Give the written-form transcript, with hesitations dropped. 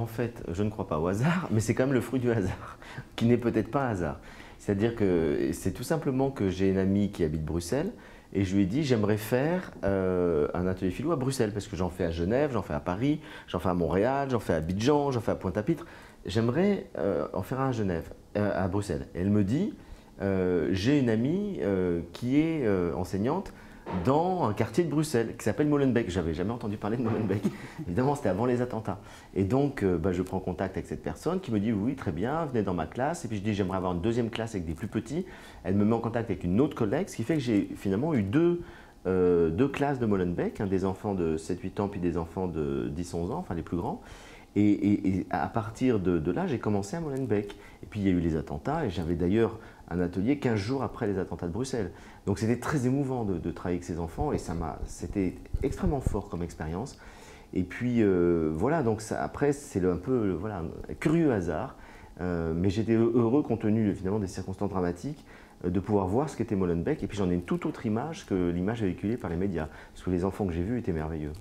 En fait, je ne crois pas au hasard, mais c'est quand même le fruit du hasard, qui n'est peut-être pas un hasard. C'est-à-dire que c'est tout simplement que j'ai une amie qui habite Bruxelles et je lui ai dit j'aimerais faire un atelier philo à Bruxelles parce que j'en fais à Genève, j'en fais à Paris, j'en fais à Montréal, j'en fais à Abidjan, j'en fais à Pointe-à-Pitre. J'aimerais en faire un à Genève, à Bruxelles. Et elle me dit j'ai une amie qui est enseignante dans un quartier de Bruxelles qui s'appelle Molenbeek. J'avais jamais entendu parler de Molenbeek. Évidemment, c'était avant les attentats. Et donc, je prends contact avec cette personne qui me dit oui, très bien, venez dans ma classe. Et puis je dis j'aimerais avoir une deuxième classe avec des plus petits. Elle me met en contact avec une autre collègue, ce qui fait que j'ai finalement eu deux classes de Molenbeek, des enfants de 7-8 ans puis des enfants de 10-11 ans, enfin les plus grands. Et à partir de là, j'ai commencé à Molenbeek. Et puis il y a eu les attentats, et j'avais d'ailleurs un atelier 15 jours après les attentats de Bruxelles. Donc c'était très émouvant de travailler avec ces enfants, et c'était extrêmement fort comme expérience. Et puis voilà, donc ça, après c'est un peu voilà, un curieux hasard, mais j'étais heureux compte tenu finalement des circonstances dramatiques de pouvoir voir ce qu'était Molenbeek. Et puis j'en ai une toute autre image que l'image véhiculée par les médias, parce que les enfants que j'ai vus étaient merveilleux.